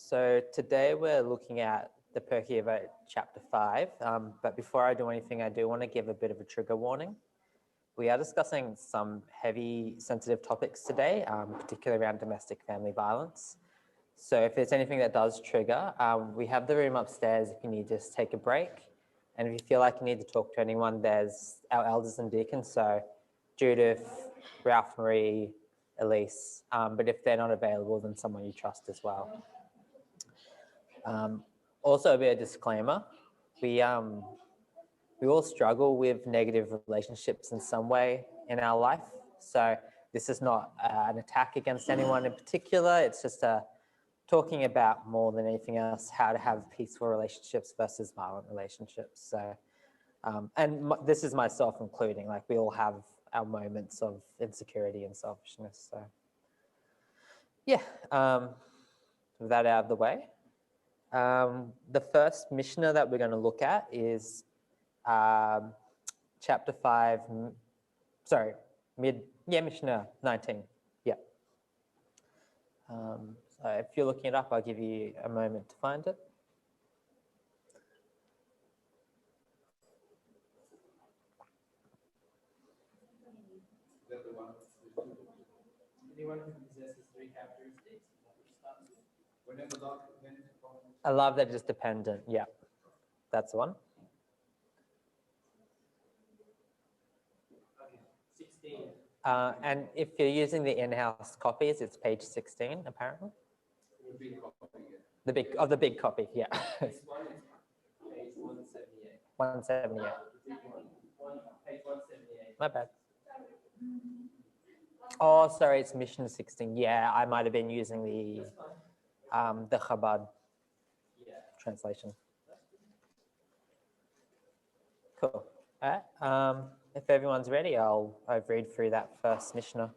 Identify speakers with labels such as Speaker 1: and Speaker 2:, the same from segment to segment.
Speaker 1: So today we're looking at the Pirkei Avot chapter 5, but before I do anything, I do want to give a bit of a trigger warning. We are discussing some heavy, sensitive topics today, particularly around domestic family violence. So if there's anything that does trigger, we have the room upstairs if you need to just take a break. And if you feel like you need to talk to anyone, there's our elders and deacons, so Judith, Ralph Marie, Elise, but if they're not available, then someone you trust as well. Also, a bit of disclaimer, we all struggle with negative relationships in some way in our life. So this is not an attack against anyone in particular. It's just talking about more than anything else, how to have peaceful relationships versus violent relationships. So, this is myself including, like we all have our moments of insecurity and selfishness. So yeah, with that out of the way, the first Mishnah that we're going to look at is chapter 5, Mishnah 19, yeah. So if you're looking it up, I'll give you a moment to find it.
Speaker 2: Anyone who possesses three characteristics,
Speaker 1: I love that it's dependent, yeah, that's the one.
Speaker 2: Okay, 16.
Speaker 1: And if you're using the in-house copies, it's page 16, apparently.
Speaker 2: The big copy,
Speaker 1: The big copy, yeah.
Speaker 2: This one is page 178.
Speaker 1: 178.
Speaker 2: Page 178.
Speaker 1: My bad. Oh, sorry, it's Mishnah 16. Yeah, I might have been using the Chabad translation. Cool. All right. If everyone's ready, I'll read through that first Mishnah.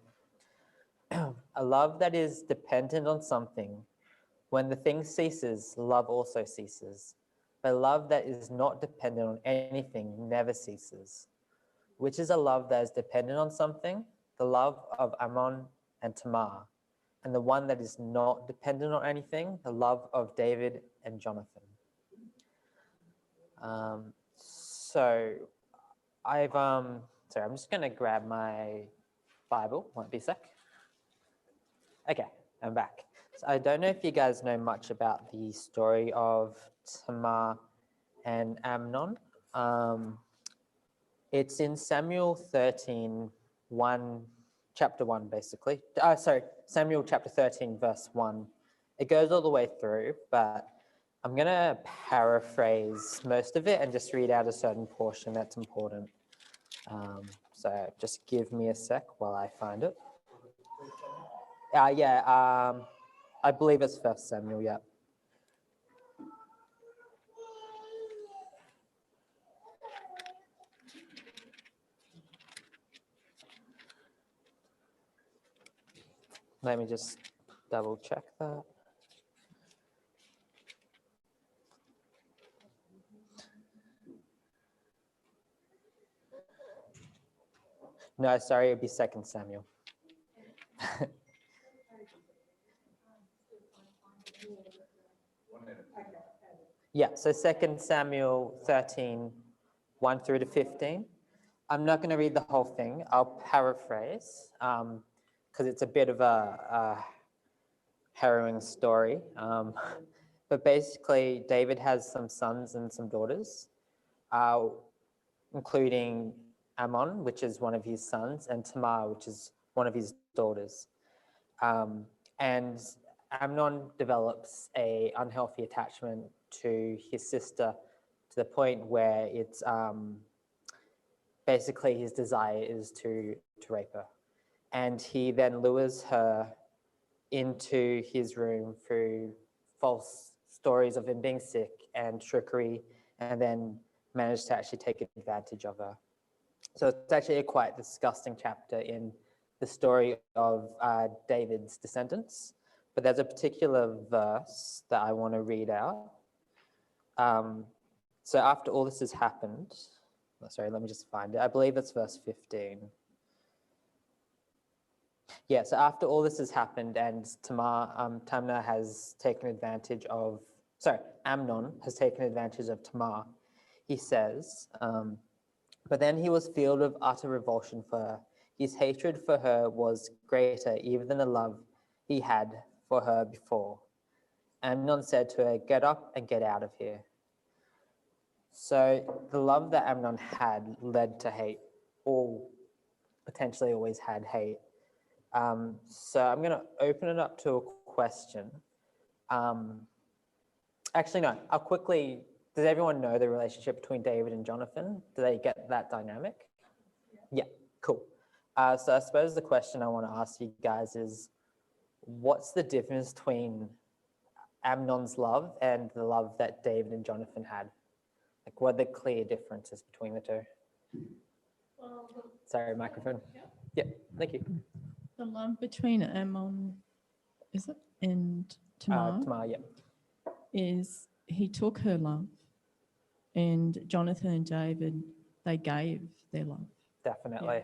Speaker 1: A love that is dependent on something, when the thing ceases, love also ceases. But love that is not dependent on anything never ceases. Which is a love that is dependent on something? The love of Ammon and Tamar. And the one that is not dependent on anything, the love of David and Jonathan. So I'm just going to grab my Bible. Won't be a sec. Okay, I'm back. So I don't know if you guys know much about the story of Tamar and Amnon. It's in Samuel 13, chapter 1, basically. Samuel chapter 13, verse 1. It goes all the way through, but I'm going to paraphrase most of it and just read out a certain portion that's important. So just give me a sec while I find it. I believe it's 1 Samuel, yeah. Let me just double check that. No, sorry, it'd be 2 Samuel. Yeah, so 2 Samuel 13, 1 through to 15. I'm not going to read the whole thing. I'll paraphrase because it's a bit of a harrowing story. But basically, David has some sons and some daughters, including Ammon, which is one of his sons, and Tamar, which is one of his daughters. And Amnon develops an unhealthy attachment to his sister to the point where it's basically his desire is to rape her. And he then lures her into his room through false stories of him being sick and trickery, and then managed to actually take advantage of her. So it's actually a quite disgusting chapter in the story of David's descendants. But there's a particular verse that I want to read out. So after all this has happened, let me just find it. I believe it's verse 15. Yeah, so after all this has happened and Tamar has taken advantage of, Amnon has taken advantage of Tamar, he says, but then he was filled with utter revulsion for her. His hatred for her was greater even than the love he had for her before. Amnon said to her, "Get up and get out of here." So the love that Amnon had led to hate, or potentially always had hate. So I'm going to open it up to a question. Actually, no, I'll quickly, does everyone know the relationship between David and Jonathan? Do they get that dynamic? Yeah, cool. So I suppose the question I want to ask you guys is, what's the difference between Amnon's love and the love that David and Jonathan had? Like, what are the clear differences between the two? Sorry, microphone. Yeah, thank you.
Speaker 3: The love between Ammon, is it, and Tamar,
Speaker 1: Tamar, yeah.
Speaker 3: is he took her love, and Jonathan and David, they gave their love.
Speaker 1: Definitely.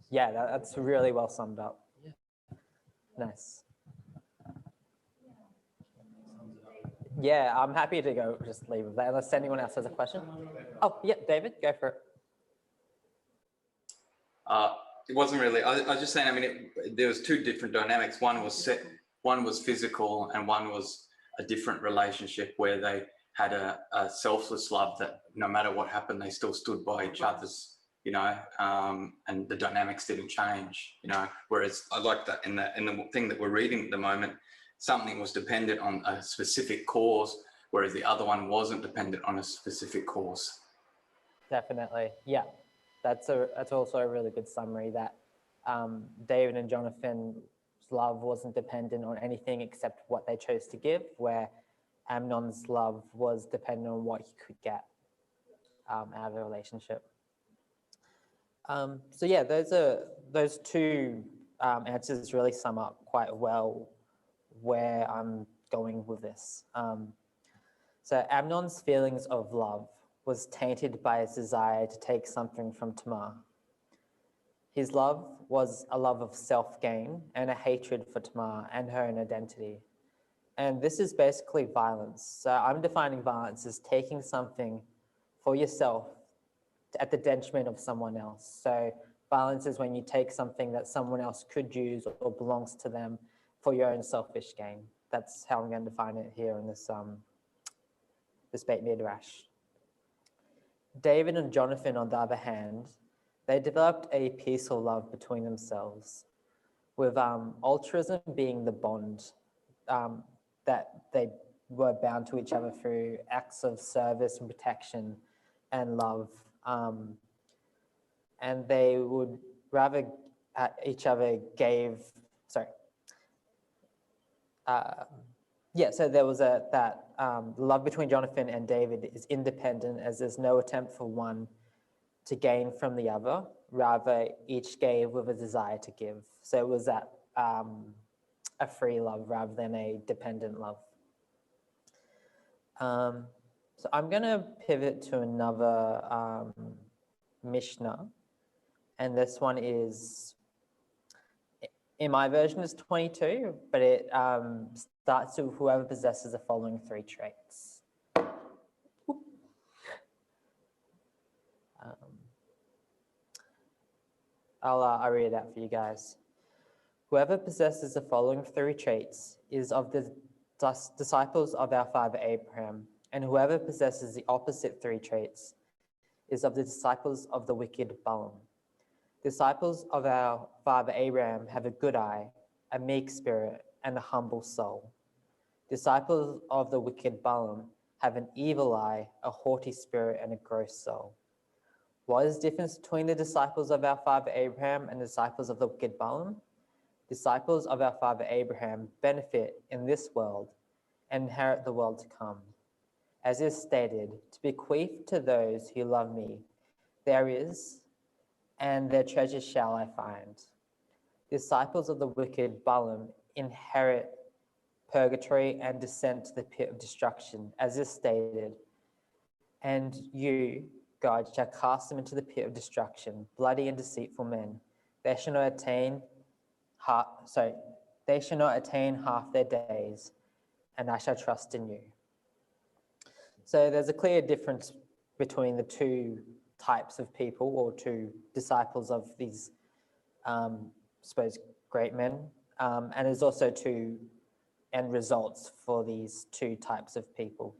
Speaker 1: Yeah, that's really well summed up. Nice. Yeah, I'm happy to go just leave it there unless anyone else has a question. Oh, yeah, David, go for it.
Speaker 4: It wasn't really. I was just saying. I mean, there was two different dynamics. One was physical, and one was a different relationship where they had a selfless love that no matter what happened, they still stood by each other's. And the dynamics didn't change. Whereas I like that in the thing that we're reading at the moment, something was dependent on a specific cause, whereas the other one wasn't dependent on a specific cause.
Speaker 1: Definitely, yeah. That's also a really good summary that David and Jonathan's love wasn't dependent on anything except what they chose to give, where Amnon's love was dependent on what he could get out of the relationship. So yeah, those two answers really sum up quite well where I'm going with this. So Amnon's feelings of love was tainted by his desire to take something from Tamar. His love was a love of self-gain and a hatred for Tamar and her own identity. And this is basically violence. So I'm defining violence as taking something for yourself at the detriment of someone else. So violence is when you take something that someone else could use or belongs to them for your own selfish gain. That's how I'm going to define it here in this Beit Midrash. David and Jonathan, on the other hand, they developed a peaceful love between themselves, with altruism being the bond that they were bound to each other through acts of service and protection and love. And they would rather each other so there was that love between Jonathan and David is independent, as there's no attempt for one to gain from the other, rather each gave with a desire to give. So it was that a free love rather than a dependent love. So I'm going to pivot to another Mishnah, and this one is, in my version, is 22, but it starts with whoever possesses the following three traits. I'll read it out for you guys. Whoever possesses the following three traits is of the disciples of our father Abraham, and whoever possesses the opposite three traits is of the disciples of the wicked Balaam. Disciples of our father Abraham have a good eye, a meek spirit, and a humble soul. Disciples of the wicked Balaam have an evil eye, a haughty spirit, and a gross soul. What is the difference between the disciples of our father Abraham and the disciples of the wicked Balaam? Disciples of our father Abraham benefit in this world and inherit the world to come. As is stated, to bequeath to those who love me, there is, and their treasures shall I find. Disciples of the wicked Balaam inherit purgatory and descend to the pit of destruction, as is stated, and you, God, shall cast them into the pit of destruction, bloody and deceitful men. They shall not attain they shall not attain half their days, and I shall trust in you. So there's a clear difference between the two types of people, or two disciples of these, suppose, great men, and there's also two end results for these two types of people.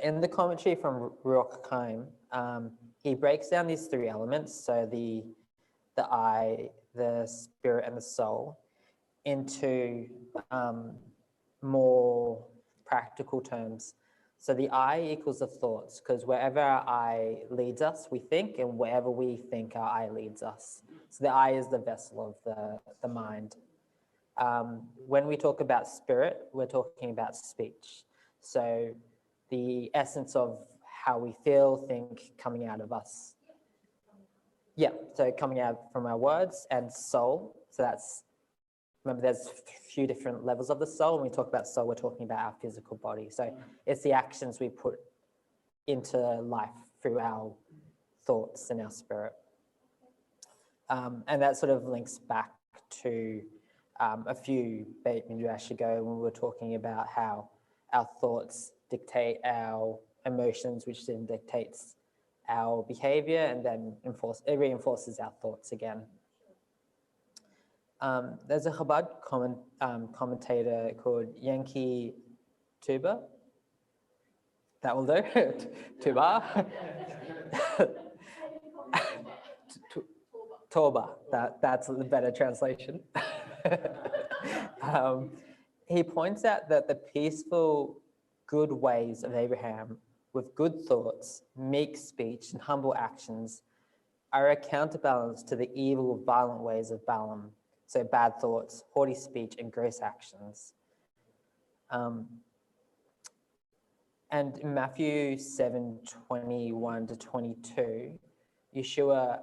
Speaker 1: In the commentary from Ruach Chaim, he breaks down these three elements, so the I, the spirit, and the soul, into more practical terms. So the I equals the thoughts, because wherever our I leads us, we think, and wherever we think, our I leads us. So the I is the vessel of the mind. When we talk about spirit, we're talking about speech. So the essence of how we feel, think, coming out of us. Yeah, so coming out from our words, and soul. So that's, remember, there's a few different levels of the soul. When we talk about soul, we're talking about our physical body. So it's the actions we put into life through our thoughts and our spirit. And that sort of links back to a few Beit Midrash ago when we were talking about how our thoughts dictate our emotions, which then dictates our behavior, and then it reinforces our thoughts again. There's a Chabad commentator called Yankee Tuba. That will do. Tuba. Torba. That's the better translation. He points out that the peaceful, good ways of Abraham, with good thoughts, meek speech, and humble actions, are a counterbalance to the evil, violent ways of Balaam. So bad thoughts, haughty speech, and gross actions. And in Matthew 7:21-22, Yeshua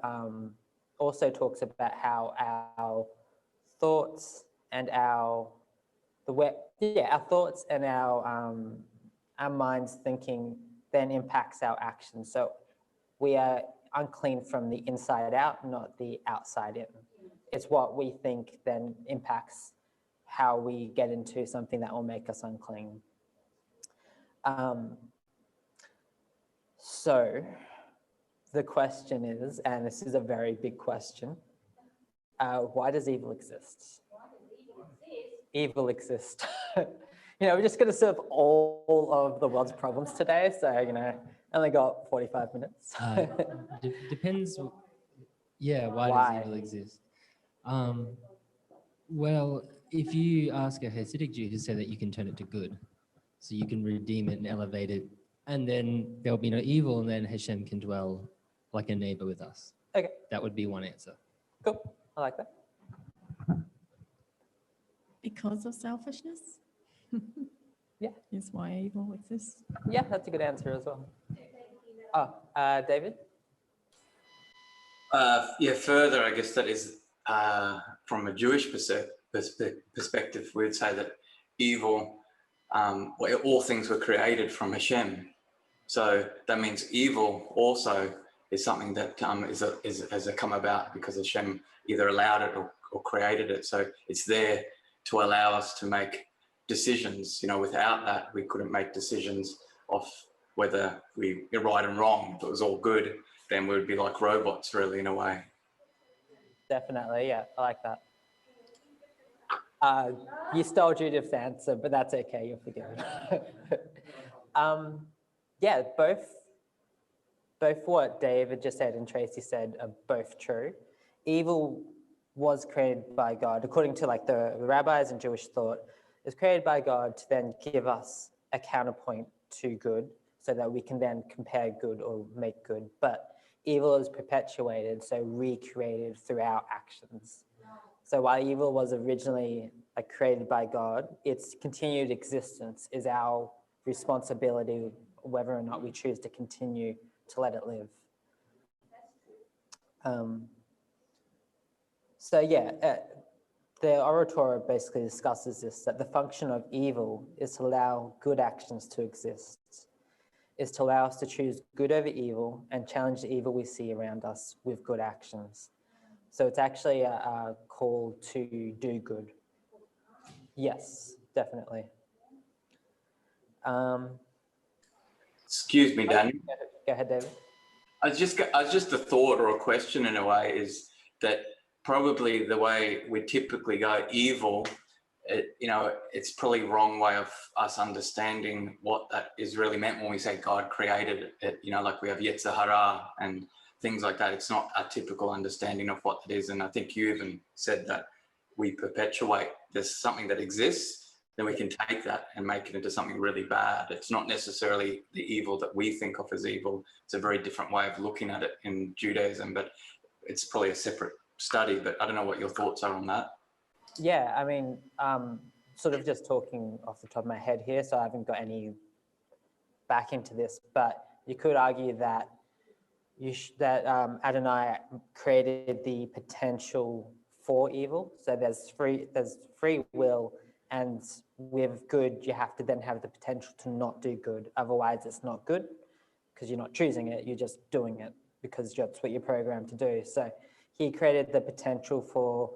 Speaker 1: also talks about how our thoughts and our thoughts and our mind's thinking then impacts our actions. So we are unclean from the inside out, not the outside in. It's what we think then impacts how we get into something that will make us unclean. So the question is, and this is a very big question, why does evil exist? Evil exists. We're just going to serve all of the world's problems today. So, only got 45 minutes.
Speaker 5: Depends. Yeah, why does evil exist? Well, if you ask a Hasidic Jew, he'll say that you can turn it to good. So you can redeem it and elevate it. And then there'll be no evil, and then Hashem can dwell like a neighbor with us.
Speaker 1: Okay.
Speaker 5: That would be one answer.
Speaker 1: Cool. I like that.
Speaker 3: Because of selfishness?
Speaker 1: Yeah.
Speaker 3: Is why evil exists.
Speaker 1: Yeah, that's a good answer as well. Oh, David?
Speaker 4: Further, I guess that is from a Jewish perspective, we'd say that evil, all things were created from Hashem. So that means evil also is something that has come about because Hashem either allowed it or created it. So it's there to allow us to make decisions. Without that, we couldn't make decisions of whether we're right and wrong. If it was all good, then we'd be like robots, really, in a way.
Speaker 1: Definitely, yeah, I like that. You stole Judith's answer, but that's okay, you're forgiven. Both what David just said and Tracy said are both true. Evil was created by God, according to the rabbis and Jewish thought, is created by God to then give us a counterpoint to good so that we can then compare good or make good. But evil is perpetuated, so recreated through our actions. So while evil was originally created by God, its continued existence is our responsibility, whether or not we choose to continue to let it live. The Orator basically discusses this, that the function of evil is to allow good actions to exist, is to allow us to choose good over evil and challenge the evil we see around us with good actions. So it's actually a call to do good. Yes, definitely.
Speaker 4: Excuse me, Daniel.
Speaker 1: Go ahead, David.
Speaker 4: I was just a thought or a question in a way is that probably the way we typically go evil, it's probably wrong way of us understanding what that is really meant when we say God created it. Like we have Yetzer Hara and things like that. It's not a typical understanding of what it is. And I think you even said that we perpetuate. There's something that exists, then we can take that and make it into something really bad. It's not necessarily the evil that we think of as evil. It's a very different way of looking at it in Judaism, but it's probably a separate study. But I don't know what your thoughts are on that.
Speaker 1: Yeah, I mean, sort of just talking off the top of my head here, so I haven't got any back into this, but you could argue that Adonai created the potential for evil. So there's free will, and with good, you have to then have the potential to not do good. Otherwise, it's not good because you're not choosing it, you're just doing it because that's what you're programmed to do. So he created the potential for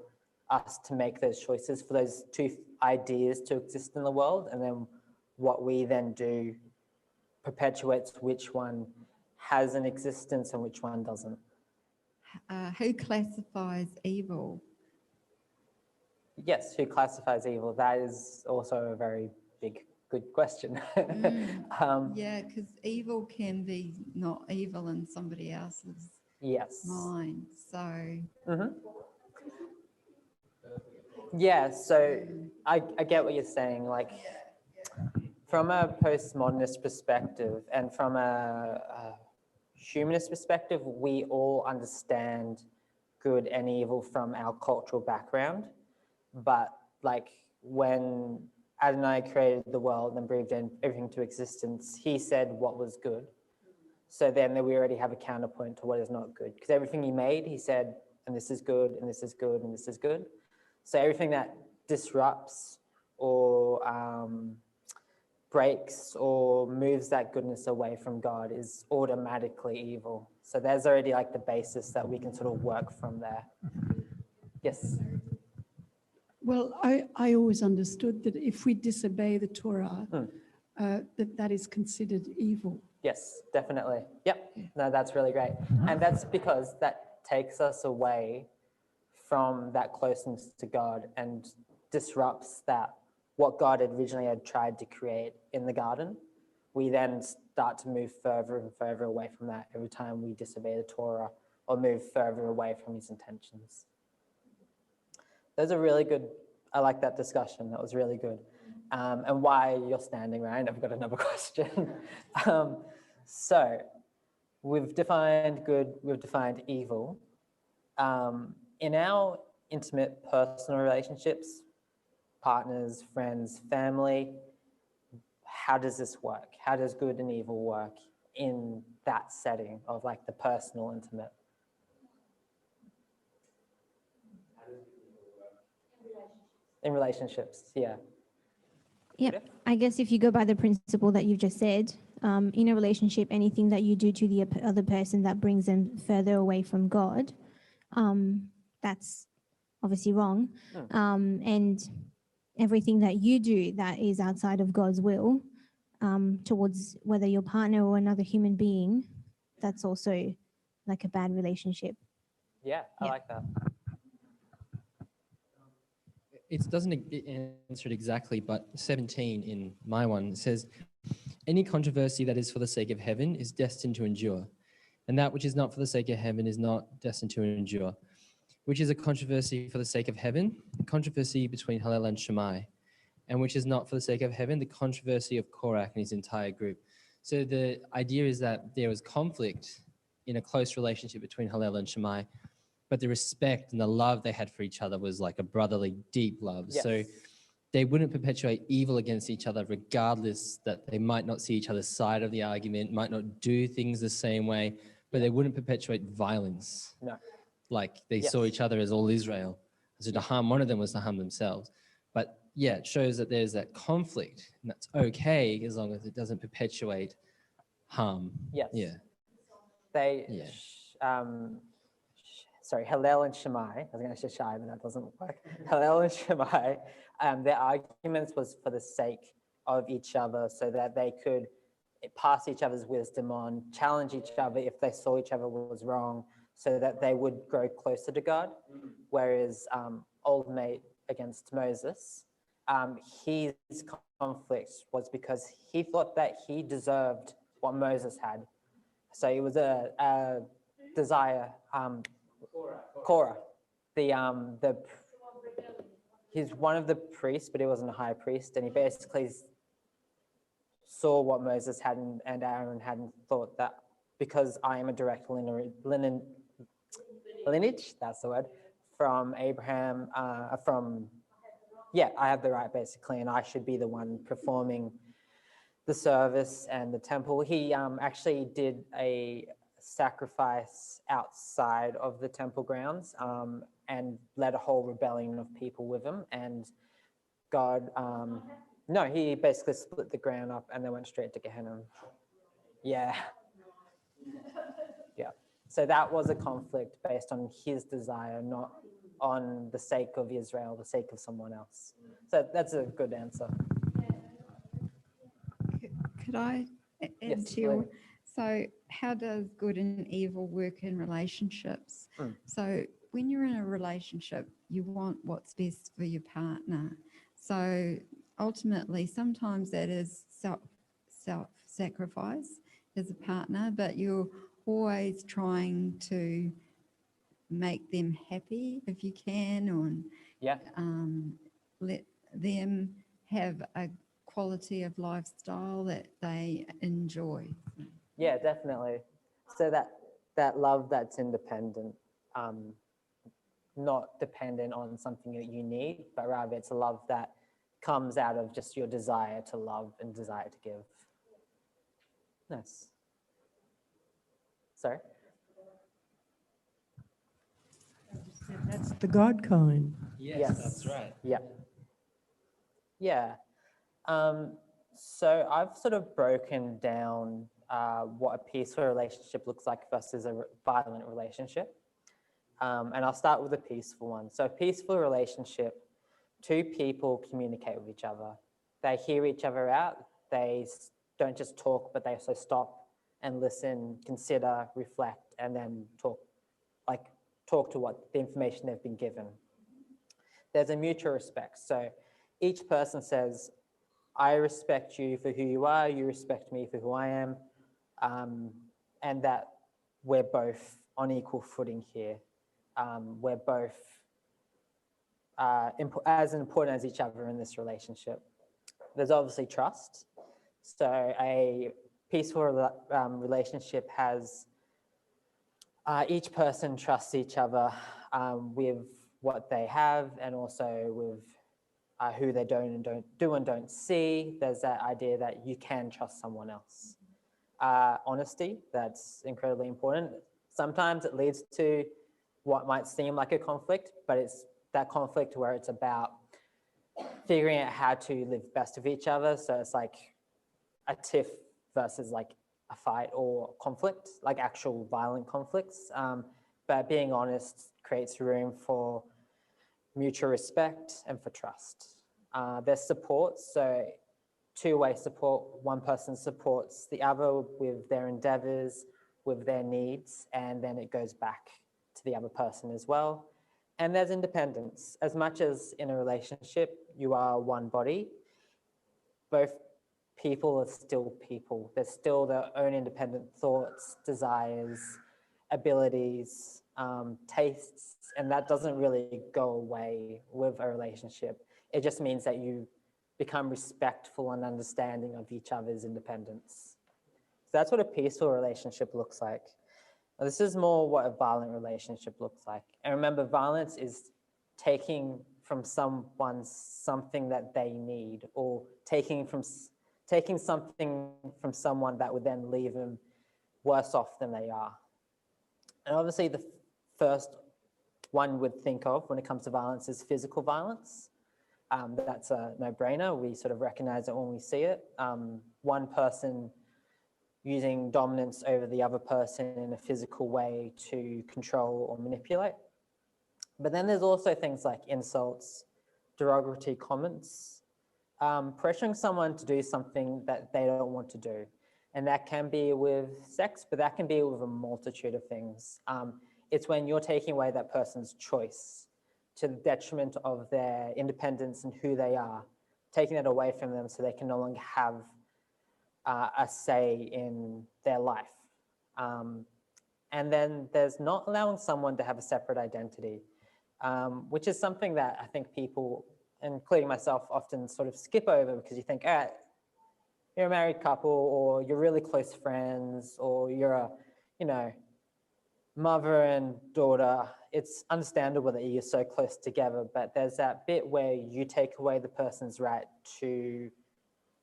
Speaker 1: us to make those choices, for those two ideas to exist in the world, and then what we then do perpetuates which one has an existence and which one doesn't.
Speaker 6: Who classifies evil?
Speaker 1: Yes, who classifies evil? That is also a very good question.
Speaker 6: Yeah, because evil can be not evil in somebody else's
Speaker 1: Yes.
Speaker 6: mind. So
Speaker 1: Yeah, so I get what you're saying. Like, from a postmodernist perspective and from a humanist perspective, we all understand good and evil from our cultural background. But like when Adonai created the world and breathed everything to existence, he said what was good. So then we already have a counterpoint to what is not good. Because everything he made, he said, and this is good, and this is good, and this is good. So everything that disrupts or breaks or moves that goodness away from God is automatically evil. So there's already like the basis that we can sort of work from there. Yes.
Speaker 7: Well, I always understood that if we disobey the Torah, that is considered evil.
Speaker 1: Yes, definitely. Yep. No, that's really great. And that's because that takes us away from that closeness to God and disrupts that what God originally had tried to create in the garden. We then start to move further and further away from that every time we disobey the Torah or move further away from his intentions. Those are really good. I like that discussion. That was really good. And why you're standing, Ryan? I've got another question. So we've defined good, we've defined evil. In our intimate personal relationships, partners, friends, family, how does this work? How does good and evil work in that setting of like the personal, intimate? In relationships, yeah.
Speaker 8: Yeah, I guess if you go by the principle that you've just said, in a relationship, anything that you do to the other person that brings them further away from God, that's obviously wrong. And everything that you do that is outside of God's will, towards whether your partner or another human being, that's also like a bad relationship.
Speaker 1: Yeah, I like that.
Speaker 5: It doesn't answer it exactly, but 17 in my one says, any controversy that is for the sake of heaven is destined to endure, and that which is not for the sake of heaven is not destined to endure. Which is a controversy for the sake of heaven? The controversy between Hallel and Shammai. And which is not for the sake of heaven? The controversy of Korach and his entire group. So the idea is that there was conflict in a close relationship between Hallel and Shammai, but the respect and the love they had for each other was like a brotherly, deep love.
Speaker 1: Yes.
Speaker 5: So they wouldn't perpetuate evil against each other, regardless that they might not see each other's side of the argument, might not do things the same way, but they wouldn't perpetuate violence.
Speaker 1: No.
Speaker 5: Like they saw each other as all Israel. So to harm one of them was to harm themselves. But yeah, it shows that there's that conflict, and that's okay as long as it doesn't perpetuate harm.
Speaker 1: Yes.
Speaker 5: Yeah.
Speaker 1: They, Hillel and Shammai, I was going to say Shai, but that doesn't work. Hillel and Shammai, their arguments was for the sake of each other so that they could pass each other's wisdom on, challenge each other if they saw each other was wrong, so that they would grow closer to God. Whereas old mate against Moses, his conflict was because he thought that he deserved what Moses had. So it was a desire. Korah, he's one of the priests, but he wasn't a high priest, and he basically saw what Moses had and Aaron had and thought that because I am a direct lineage, that's the word, from Abraham, I have the right basically, and I should be the one performing the service and the temple. He actually did a sacrifice outside of the temple grounds and led a whole rebellion of people with him. And God, he basically split the ground up and they went straight to Gehenna. Yeah. Yeah. So that was a conflict based on his desire, not on the sake of Israel, the sake of someone else. So that's a good answer.
Speaker 6: Could I add
Speaker 1: Yes,
Speaker 6: to your,
Speaker 1: please.
Speaker 6: so how does good and evil work in relationships? So when you're in a relationship, you want what's best for your partner. So ultimately, sometimes that is self-sacrifice as a partner, but you're always trying to make them happy if you can, or let them have a quality of lifestyle that they enjoy.
Speaker 1: Yeah, definitely. So that love that's independent, not dependent on something that you need, but rather it's a love that comes out of just your desire to love and desire to give. Nice. Sorry?
Speaker 9: That's the God kind.
Speaker 1: Yes.
Speaker 5: That's right.
Speaker 1: Yeah. Yeah. So I've sort of broken down what a peaceful relationship looks like versus a violent relationship. And I'll start with a peaceful one. So a peaceful relationship, two people communicate with each other. They hear each other out. They don't just talk, but they also stop and listen, consider, reflect, and then talk to what the information they've been given. There's a mutual respect. So each person says, I respect you for who you are, you respect me for who I am, and that we're both on equal footing here. We're both as important as each other in this relationship. There's obviously trust. So a peaceful relationship has each person trusts each other with what they have and also with who they don't and don't see. There's that idea that you can trust someone else. Honesty, that's incredibly important. Sometimes it leads to what might seem like a conflict, but it's that conflict where it's about figuring out how to live best with each other. So it's like a tiff versus like a fight or conflict, like actual violent conflicts. But being honest creates room for mutual respect and for trust. There's support, so two-way support. One person supports the other with their endeavors, with their needs, and then it goes back to the other person as well. And there's independence. As much as in a relationship, you are one body, both people are still people. There's still their own independent thoughts, desires, abilities, tastes, and that doesn't really go away with a relationship. It just means that you become respectful and understanding of each other's independence. So that's what a peaceful relationship looks like. Now, this is more what a violent relationship looks like. And remember, violence is taking from someone something that they need, or taking something from someone that would then leave them worse off than they are. And obviously the first one would think of when it comes to violence is physical violence. That's a no-brainer. We sort of recognize it when we see it. One person using dominance over the other person in a physical way to control or manipulate. But then there's also things like insults, derogatory comments, pressuring someone to do something that they don't want to do. And that can be with sex, but that can be with a multitude of things. It's when you're taking away that person's choice to the detriment of their independence and who they are, taking that away from them so they can no longer have a say in their life. And then there's not allowing someone to have a separate identity, which is something that I think people, including myself, often sort of skip over because you think, all right, you're a married couple or you're really close friends or you're a, mother and daughter. It's understandable that you're so close together, but there's that bit where you take away the person's right to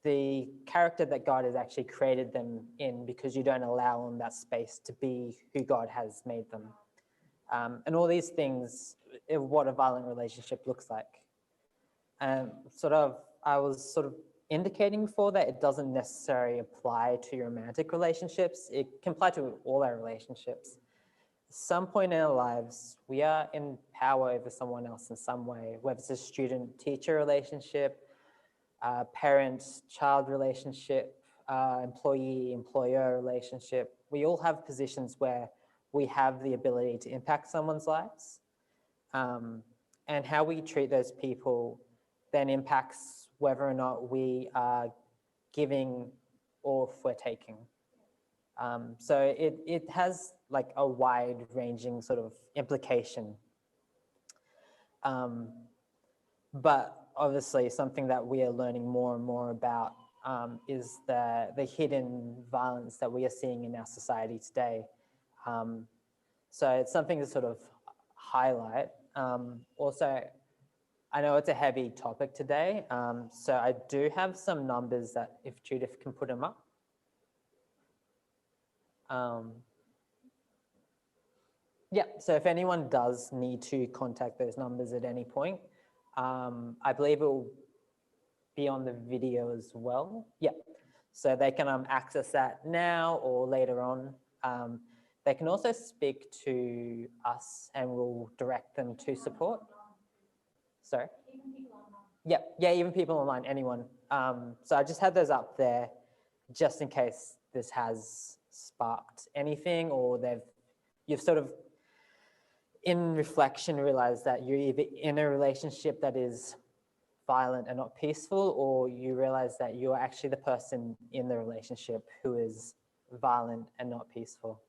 Speaker 1: the character that God has actually created them in because you don't allow them that space to be who God has made them. And all these things, what a violent relationship looks like. And I was sort of indicating before that it doesn't necessarily apply to your romantic relationships. It can apply to all our relationships. At some point in our lives, we are in power over someone else in some way, whether it's a student-teacher relationship, parent-child relationship, employee-employer relationship. We all have positions where we have the ability to impact someone's lives. And how we treat those people then impacts whether or not we are giving or if we're taking. So it has like a wide-ranging sort of implication. But obviously something that we are learning more and more about is the hidden violence that we are seeing in our society today. So it's something to sort of highlight. Also, I know it's a heavy topic today, so I do have some numbers that if Judith can put them up. Yeah, so if anyone does need to contact those numbers at any point, I believe it will be on the video as well. Yeah, so they can access that now or later on. They can also speak to us and we'll direct them to support. Sorry? Yeah, even people online, anyone. So I just had those up there just in case this has sparked anything or you've sort of in reflection realized that you're either in a relationship that is violent and not peaceful, or you realize that you're actually the person in the relationship who is violent and not peaceful.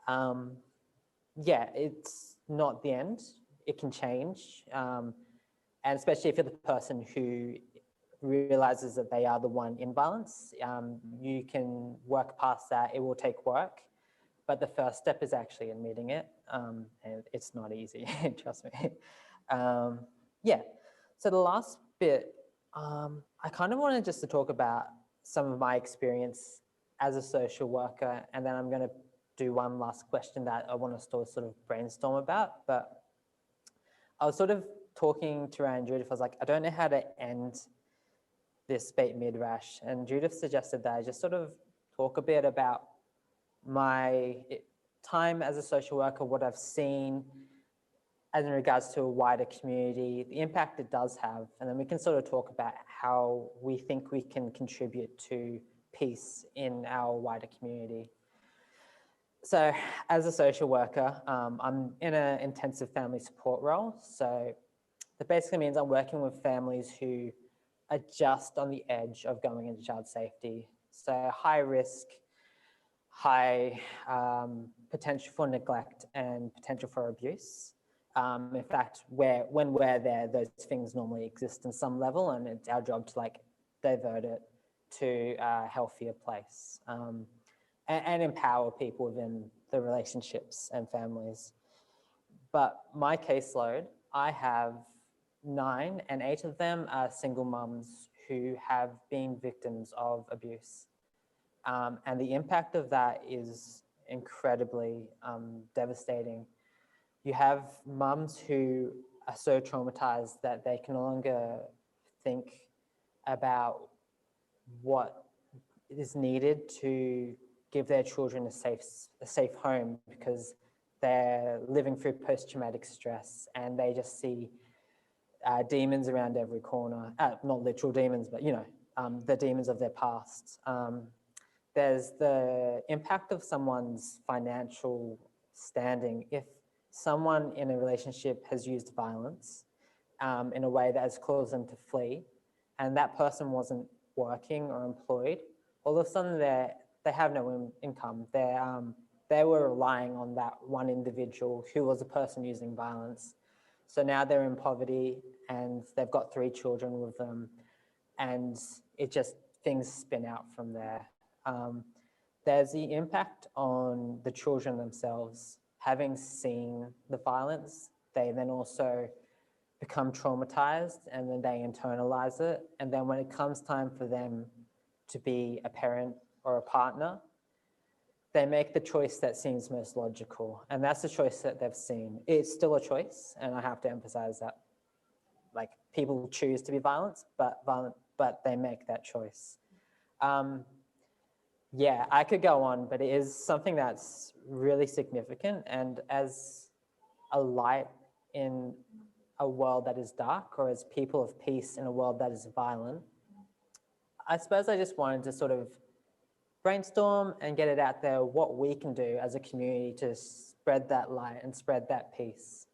Speaker 1: Yeah, it's not the end. It can change. And especially if you're the person who realizes that they are the one in violence, you can work past that. It will take work, but the first step is actually admitting it. And it's not easy, trust me. Yeah, so the last bit, I kind of wanted just to talk about some of my experience as a social worker, and then I'm going to do one last question that I want us to sort of brainstorm about. But I was sort of talking to Ryan and Judith, I was like, I don't know how to end this Beit Midrash, and Judith suggested that I just sort of talk a bit about my time as a social worker, what I've seen as in regards to a wider community, the impact it does have, and then we can sort of talk about how we think we can contribute to peace in our wider community. So as a social worker, I'm in an intensive family support role. So that basically means I'm working with families who are just on the edge of going into child safety. So high risk, high potential for neglect and potential for abuse. In fact, when we're there, those things normally exist in some level, and it's our job to like divert it to a healthier place. And empower people within the relationships and families. But my caseload, I have 9, and 8 of them are single mums who have been victims of abuse. And the impact of that is incredibly devastating. You have mums who are so traumatized that they can no longer think about what is needed to give their children a safe home because they're living through post-traumatic stress and they just see demons around every corner. Not literal demons, but the demons of their past. There's the impact of someone's financial standing. If someone in a relationship has used violence in a way that has caused them to flee, and that person wasn't working or employed, all of a sudden they have no income. They were relying on that one individual who was a person using violence. So now they're in poverty and they've got 3 children with them, and things spin out from there. There's the impact on the children themselves. Having seen the violence, they then also become traumatized and then they internalize it. And then when it comes time for them to be a parent or a partner, they make the choice that seems most logical. And that's the choice that they've seen. It's still a choice, and I have to emphasize that. Like, people choose to be violent, but they make that choice. Yeah, I could go on, but it is something that's really significant. And as a light in a world that is dark, or as people of peace in a world that is violent, I suppose I just wanted to sort of brainstorm and get it out there what we can do as a community to spread that light and spread that peace.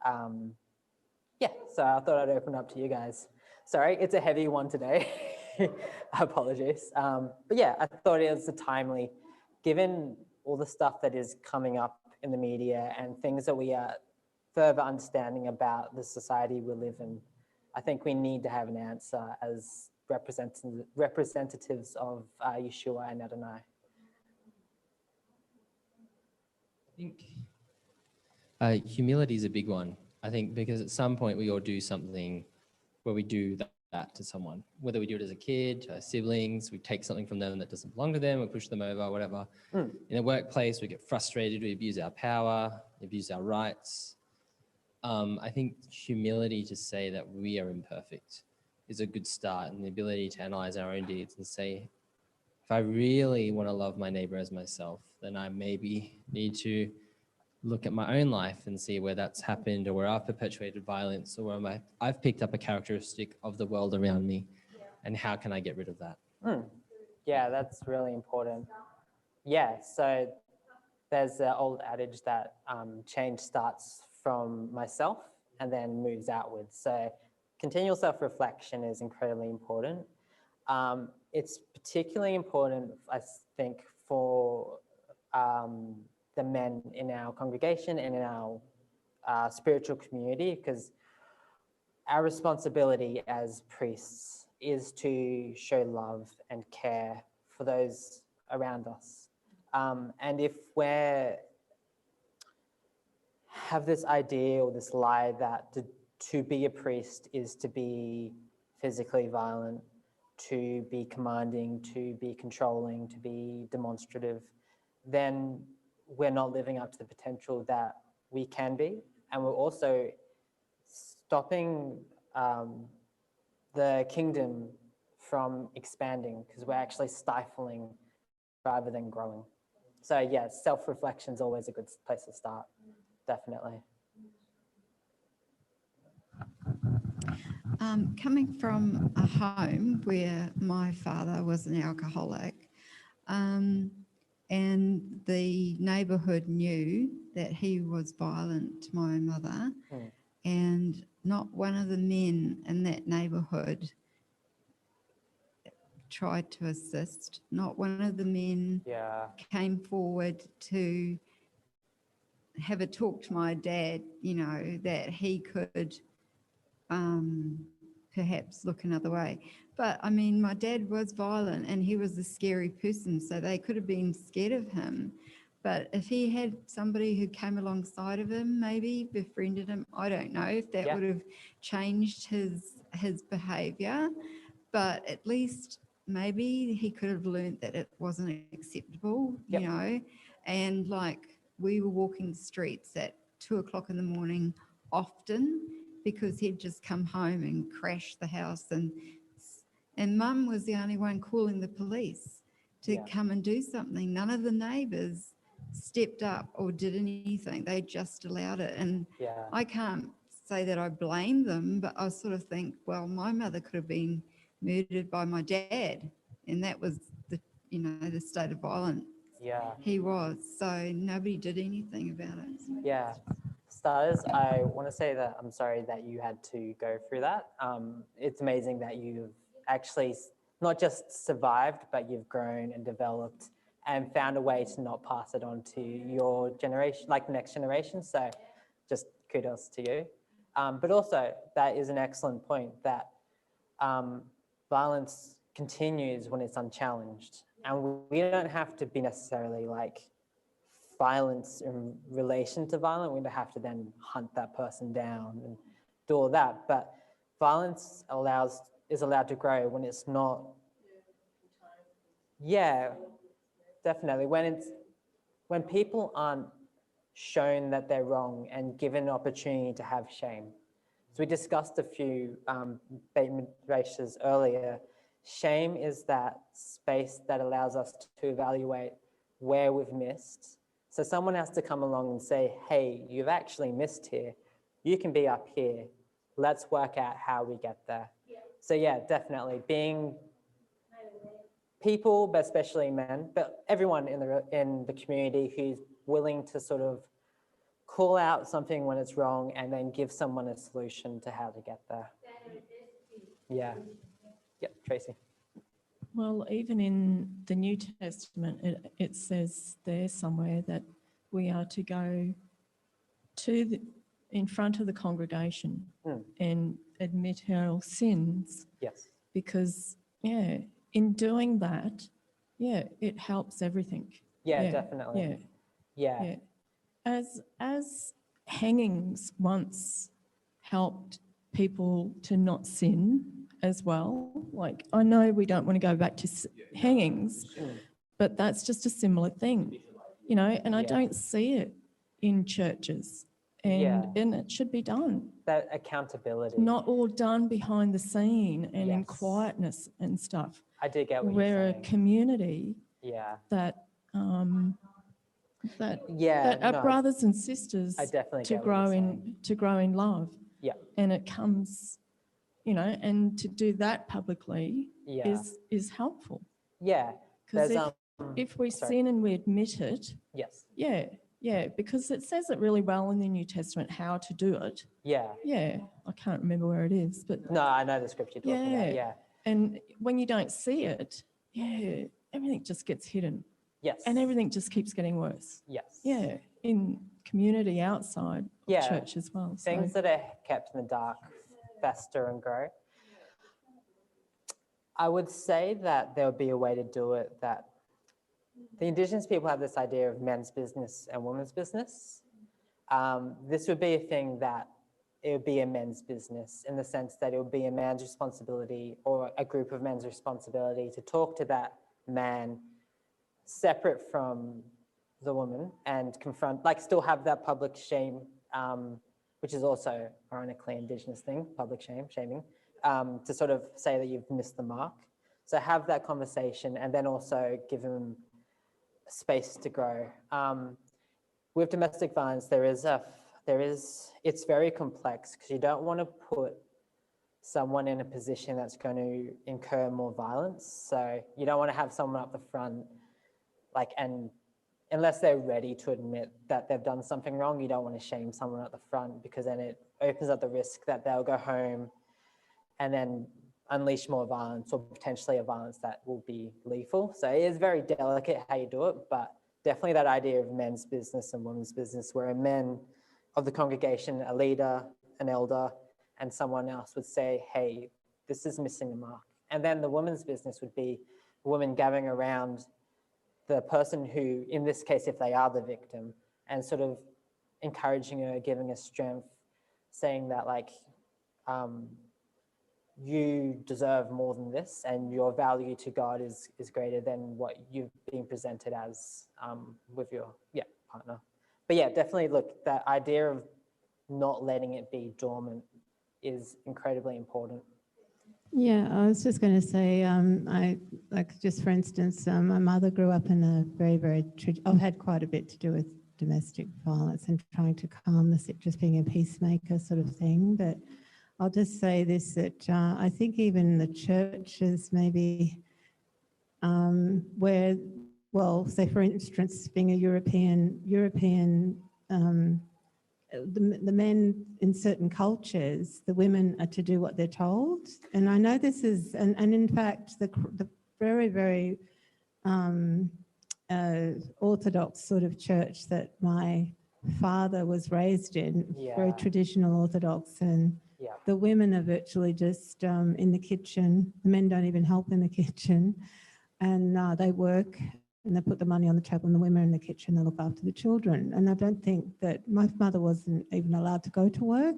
Speaker 1: Yeah, so I thought I'd open up to you guys. Sorry, it's a heavy one today. Apologies. But yeah, I thought it was timely, given all the stuff that is coming up in the media and things that we are further understanding about the society we live in. I think we need to have an answer as representatives of Yeshua and Adonai.
Speaker 5: I think humility is a big one. I think because at some point we all do something where we do that to someone, whether we do it as a kid, to our siblings, we take something from them that doesn't belong to them, we push them over, whatever. In a workplace, we get frustrated, we abuse our power, abuse our rights. I think humility to say that we are imperfect is a good start, and the ability to analyze our own deeds and say, if I really want to love my neighbor as myself, then I maybe need to look at my own life and see where that's happened, or where I've perpetuated violence, or where I've picked up a characteristic of the world around me, and how can I get rid of that?
Speaker 1: Yeah, that's really important. Yeah, so there's the old adage that change starts from myself and then moves outwards. So continual self-reflection is incredibly important. It's particularly important, I think, for the men in our congregation and in our spiritual community, because our responsibility as priests is to show love and care for those around us. And if we have this idea or this lie that to be a priest is to be physically violent, to be commanding, to be controlling, to be demonstrative, then we're not living up to the potential that we can be. And we're also stopping the kingdom from expanding, because we're actually stifling rather than growing. So yeah, self-reflection is always a good place to start, definitely.
Speaker 6: Coming from a home where my father was an alcoholic, and the neighbourhood knew that he was violent to my mother, and not one of the men in that neighbourhood tried to assist. Not one of the men came forward to have a talk to my dad, you know, that he could perhaps look another way. But I mean, my dad was violent and he was a scary person, so they could have been scared of him. But if he had somebody who came alongside of him, maybe befriended him, I don't know if that would have changed his behaviour. But at least maybe he could have learned that it wasn't acceptable, you know. And like, we were walking the streets at 2 o'clock in the morning often, because he'd just come home and crash the house, and Mum was the only one calling the police. to
Speaker 1: Yeah.
Speaker 6: come and do something. None of the neighbours stepped up or did anything. They just allowed it. And
Speaker 1: Yeah.
Speaker 6: I can't say that I blame them, but I sort of think, well, my mother could have been murdered by my dad, and that was the, the state of violence
Speaker 1: Yeah.
Speaker 6: he was. So nobody did anything about it.
Speaker 1: Yeah. Starters, I want to say that I'm sorry that you had to go through that. It's amazing that you've actually not just survived, but you've grown and developed and found a way to not pass it on to your generation, like the next generation. So just kudos to you. But also, that is an excellent point that violence continues when it's unchallenged. And we don't have to be necessarily like violence in relation to violence. We don't have to then hunt that person down and do all that. But violence is allowed to grow when it's not. Yeah, definitely. When people aren't shown that they're wrong and given an opportunity to have shame. So we discussed a few Beit Midrashes earlier. Shame is that space that allows us to evaluate where we've missed. So someone has to come along and say, hey, you've actually missed here. You can be up here. Let's work out how we get there. So yeah, definitely being people, but especially men, but everyone in the community who's willing to sort of call out something when it's wrong and then give someone a solution to how to get there. Yeah. Yep, Tracy.
Speaker 3: Well, even in the New Testament, it says there somewhere that we are to go in front of the congregation and admit our sins.
Speaker 1: Yes.
Speaker 3: Because, in doing that, it helps everything.
Speaker 1: Yeah, definitely. Yeah.
Speaker 3: As hangings once helped people to not sin as well. Like, I know we don't want to go back to hangings, but that's just a similar thing, and I don't see it in churches, and it should be done.
Speaker 1: That accountability.
Speaker 3: Not all done behind the scene and in
Speaker 1: Yes.
Speaker 3: quietness and stuff.
Speaker 1: I do get what
Speaker 3: We're
Speaker 1: you're
Speaker 3: a
Speaker 1: saying.
Speaker 3: community that are brothers and sisters
Speaker 1: I definitely
Speaker 3: to
Speaker 1: get what you're
Speaker 3: grow in love.
Speaker 1: Yeah.
Speaker 3: And it comes, and to do that publicly is helpful.
Speaker 1: Yeah.
Speaker 3: Because if we sin and we admit it,
Speaker 1: yes.
Speaker 3: Because it says it really well in the New Testament how to do it.
Speaker 1: Yeah.
Speaker 3: I can't remember where it is, but
Speaker 1: no, I know the scripture you're talking about. Yeah.
Speaker 3: And when you don't see it, everything just gets hidden.
Speaker 1: Yes.
Speaker 3: And everything just keeps getting worse.
Speaker 1: Yes.
Speaker 3: Yeah, in community outside of church as well.
Speaker 1: Things that are kept in the dark fester and grow. I would say that there would be a way to do it that the Indigenous people have this idea of men's business and women's business. This would be a thing that it would be a men's business in the sense that it would be a man's responsibility or a group of men's responsibility to talk to that man separate from the woman and confront, like still have that public shame, which is also ironically Indigenous thing, public shaming, to sort of say that you've missed the mark. So have that conversation and then also give them space to grow. With domestic violence, it's very complex because you don't want to put someone in a position that's going to incur more violence. So you don't want to have someone up the front, and unless they're ready to admit that they've done something wrong, you don't want to shame someone at the front because then it opens up the risk that they'll go home and then unleash more violence or potentially a violence that will be lethal. So it is very delicate how you do it, but definitely that idea of men's business and women's business where a man of the congregation, a leader, an elder, and someone else would say, hey, this is missing the mark. And then the woman's business would be a woman gathering around the person who, in this case, if they are the victim, and sort of encouraging her, giving her strength, saying that you deserve more than this and your value to God is greater than what you've been presented as with your partner. But yeah, definitely look, that idea of not letting it be dormant is incredibly important.
Speaker 9: Yeah, I was just going to say, just for instance, my mother grew up in a I've had quite a bit to do with domestic violence and trying to calm just being a peacemaker sort of thing. But I'll just say this, that I think even the churches maybe where, well, say for instance, being a European, the men in certain cultures, the women are to do what they're told. And I know this is, and in fact, the very, very Orthodox sort of church that my father was raised in, very traditional Orthodox, and the women are virtually just in the kitchen. The men don't even help in the kitchen, and they work and they put the money on the table, and the women are in the kitchen, they look after the children. And I don't think that my mother wasn't even allowed to go to work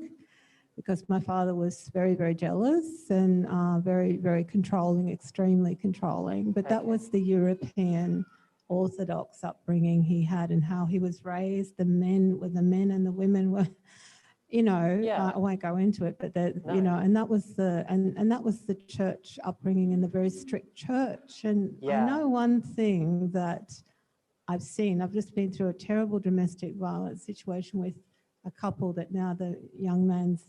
Speaker 9: because my father was very, very jealous and very, very controlling, extremely controlling. But that was the European Orthodox upbringing he had and how he was raised. The men and the women were, I won't go into it, but and that was the church upbringing in the very strict church. And I know one thing that I've seen. I've just been through a terrible domestic violence situation with a couple that now the young man's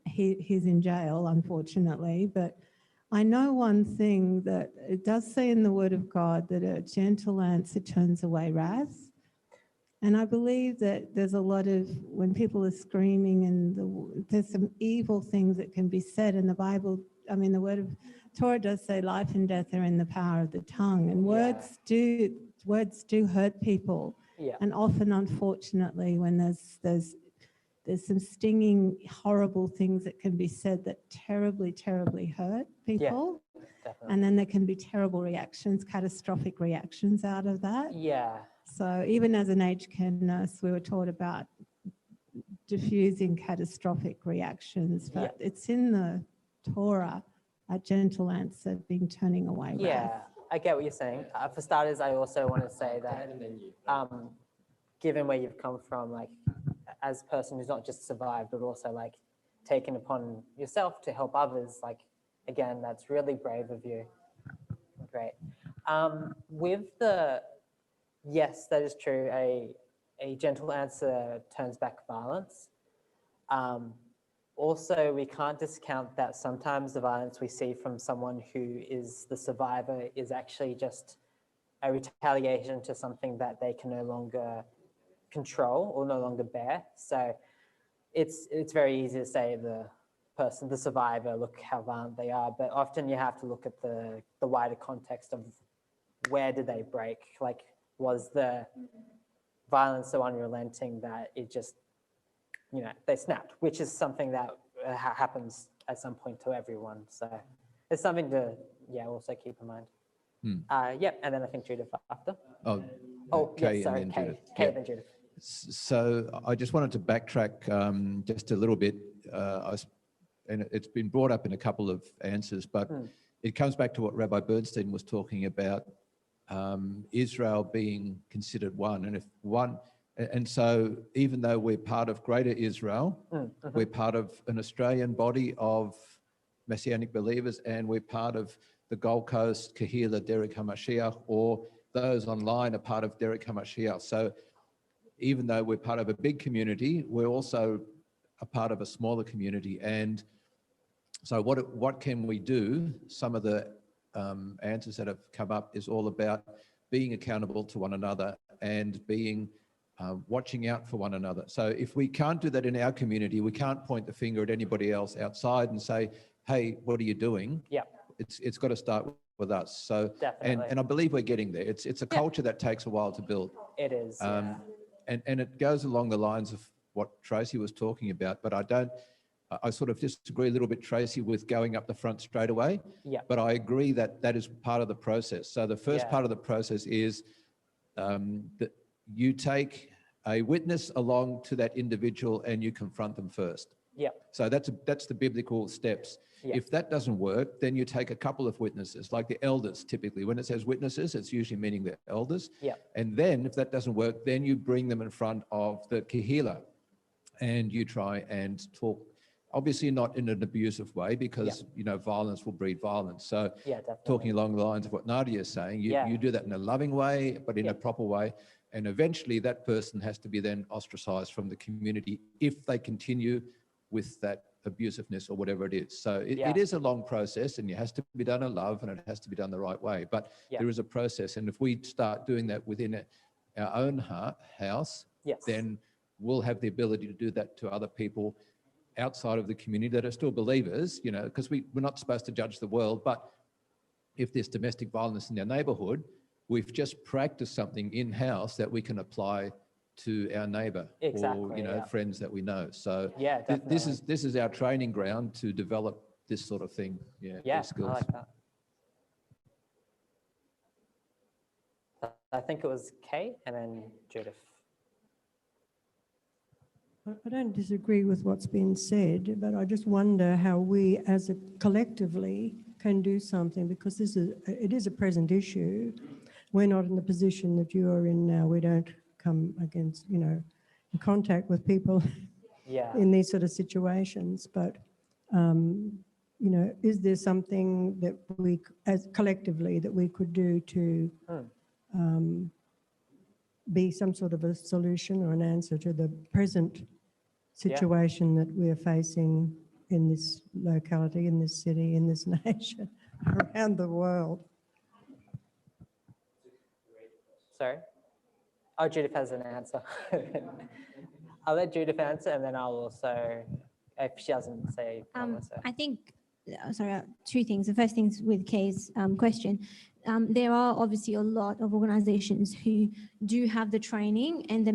Speaker 9: he's in jail, unfortunately. But I know one thing, that it does say in the Word of God that a gentle answer turns away wrath. And I believe that there's a lot of, when people are screaming and there's some evil things that can be said in the Bible. I mean, the word of Torah does say life and death are in the power of the tongue, and words do hurt people. And often, unfortunately, when there's some stinging, horrible things that can be said that terribly, terribly hurt people. And then there can be terrible reactions, catastrophic reactions out of that. So even as an aged care nurse, we were taught about diffusing catastrophic reactions, but it's in the Torah, a gentle answer being turning away wrath.
Speaker 1: I get what you're saying. For starters, I also want to say that given where you've come from, like as a person who's not just survived, but also like taken upon yourself to help others, like, again, that's really brave of you. Great. With the, yes, that is true. A gentle answer turns back violence. Also, we can't discount that sometimes the violence we see from someone who is the survivor is actually just a retaliation to something that they can no longer control or no longer bear. So it's very easy to say the person, the survivor, look how violent they are, but often you have to look at the wider context of where did they break? Like, was the violence so unrelenting that it just, they snapped, which is something that happens at some point to everyone. So it's something to, also keep in mind. And then I think Judith after.
Speaker 10: Kay,
Speaker 1: sorry,
Speaker 10: and then
Speaker 1: Kay.
Speaker 10: Judith.
Speaker 1: Kay, then Judith.
Speaker 10: So I just wanted to backtrack just a little bit. And it's been brought up in a couple of answers, but it comes back to what Rabbi Bernstein was talking about, Israel being considered one. And if one, and so even though we're part of Greater Israel, we're part of an Australian body of Messianic believers, and we're part of the Gold Coast, Kahila, Derech HaMashiach, or those online are part of Derech HaMashiach. So even though we're part of a big community, we're also a part of a smaller community. And so what can we do? Some of the answers that have come up is all about being accountable to one another and being watching out for one another. So if we can't do that in our community, we can't point the finger at anybody else outside and say, hey, what are you doing? It's got to start with us. So and I believe we're getting there. It's a culture that takes a while to build.
Speaker 1: It is.
Speaker 10: And it goes along the lines of what Tracy was talking about, but I sort of disagree a little bit, Tracy, with going up the front straight away. But I agree that that is part of the process. So the first part of the process is that you take a witness along to that individual and you confront them first. So that's the biblical steps. If that doesn't work, then you take a couple of witnesses, like the elders typically. When it says witnesses, it's usually meaning the elders. And then if that doesn't work, then you bring them in front of the Kahila and you try and talk obviously not in an abusive way, because, you know, violence will breed violence. So talking along the lines of what Nadia is saying, you do that in a loving way, but in a proper way. And eventually that person has to be then ostracized from the community if they continue with that abusiveness or whatever it is. So it is a long process, and it has to be done in love, and it has to be done the right way. But there is a process. And if we start doing that within our own house, then we'll have the ability to do that to other people outside of the community that are still believers, you know, because we're not supposed to judge the world. But if there's domestic violence in our neighborhood, we've just practiced something in-house that we can apply to our neighbor or, you know, friends that we know. So this is our training ground to develop this sort of thing. These skills.
Speaker 1: I like that. I think it was Kate and then Judith.
Speaker 11: I don't disagree with what's been said, but I just wonder how we as a collectively can do something, because it is a present issue. We're not in the position that you are in now. We don't come against, you know, in contact with people in these sort of situations. But, you know, is there something that we, as collectively, that we could do to be some sort of a solution or an answer to the present situation that we're facing in this locality, in this city, in this nation, around the world?
Speaker 1: Sorry? Oh, Judith has an answer. I'll let Judith answer, and then I'll also, if she doesn't say,
Speaker 8: I think, sorry, two things. The first thing is with Kay's question. There are obviously a lot of organizations who do have the training and the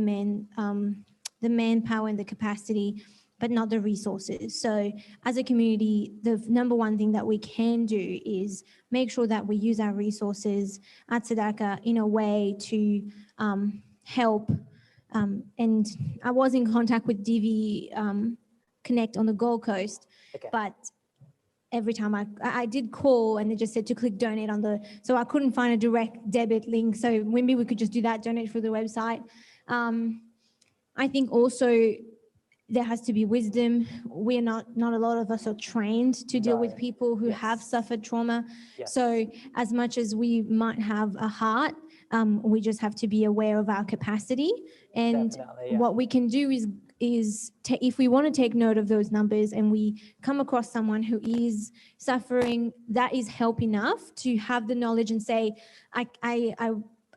Speaker 8: manpower and the capacity, but not the resources. So as a community, the number one thing that we can do is make sure that we use our resources at Tzedakah in a way to help. And I was in contact with Divi Connect on the Gold Coast, but every time I did call and they just said to click donate on the, so I couldn't find a direct debit link. So maybe we could just do that, donate through the website. I think also there has to be wisdom. We're not a lot of us are trained to deal with people who have suffered trauma. So as much as we might have a heart, we just have to be aware of our capacity. And what we can do is if we want to take note of those numbers and we come across someone who is suffering, that is help enough to have the knowledge and say, I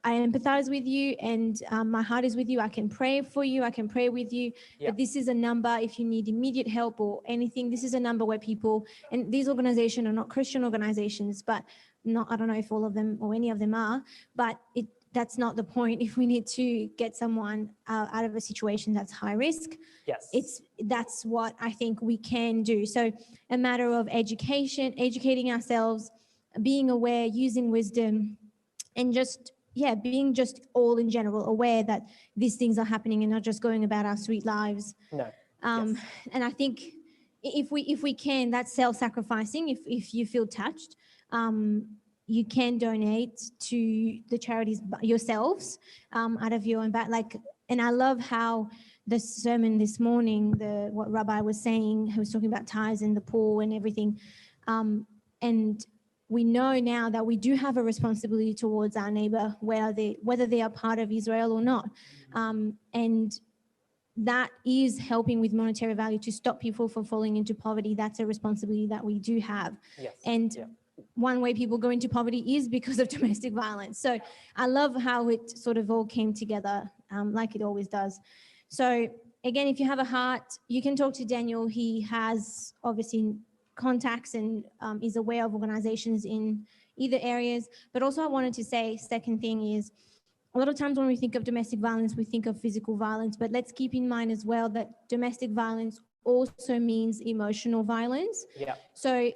Speaker 8: empathize with you, and my heart is with you. I can pray for you. I can pray with you. But this is a number if you need immediate help or anything. This is a number where people, and these organizations are not Christian organizations, but I don't know if all of them or any of them are, but that's not the point. If we need to get someone out of a situation that's high risk, that's what I think we can do. So a matter of educating ourselves, being aware, using wisdom, and just being just all in general aware that these things are happening and not just going about our sweet lives. And I think if we can, that's self-sacrificing. If you feel touched, you can donate to the charities yourselves out of your own back. And I love how the sermon this morning, what Rabbi was saying, he was talking about tithes and the poor and everything. And we know now that we do have a responsibility towards our neighbor, whether they are part of Israel or not. And that is helping with monetary value to stop people from falling into poverty. That's a responsibility that we do have. One way people go into poverty is because of domestic violence. So I love how it sort of all came together like it always does. So again, if you have a heart, you can talk to Daniel. He has obviously contacts and is aware of organizations in either areas. But also I wanted to say, second thing is, a lot of times when we think of domestic violence, we think of physical violence, but let's keep in mind as well that domestic violence also means emotional violence. So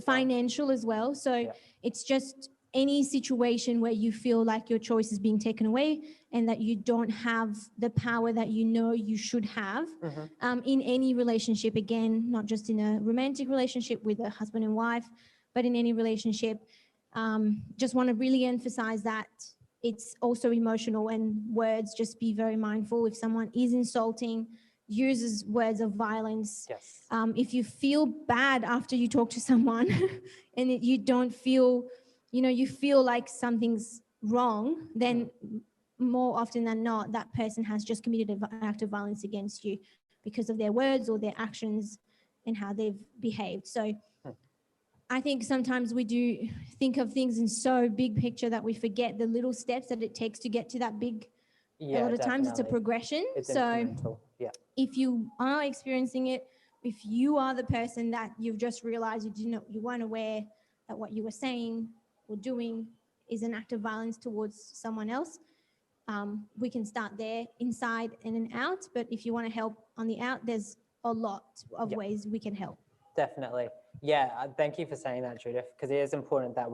Speaker 8: financial as well. So it's just any situation where you feel like your choice is being taken away and that you don't have the power that you know you should have in any relationship, again, not just in a romantic relationship with a husband and wife, but in any relationship. Just want to really emphasize that it's also emotional, and words, just be very mindful. If someone is insulting, uses words of violence.
Speaker 1: Yes.
Speaker 8: If you feel bad after you talk to someone and you don't feel, you feel like something's wrong, then more often than not, that person has just committed an act of violence against you because of their words or their actions and how they've behaved. So I think sometimes we do think of things in so big picture that we forget the little steps that it takes to get to that big.
Speaker 1: Yeah,
Speaker 8: a lot of times it's a
Speaker 1: definitely.
Speaker 8: progression.
Speaker 1: It's
Speaker 8: So
Speaker 1: incremental. Yeah.
Speaker 8: if you are experiencing it, if you are the person that you've just realized you weren't aware that what you were saying or doing is an act of violence towards someone else, we can start there, inside and then out. But if you want to help on the out, there's a lot of ways we can help.
Speaker 1: Definitely. Yeah, thank you for saying that, Judith, because it is important that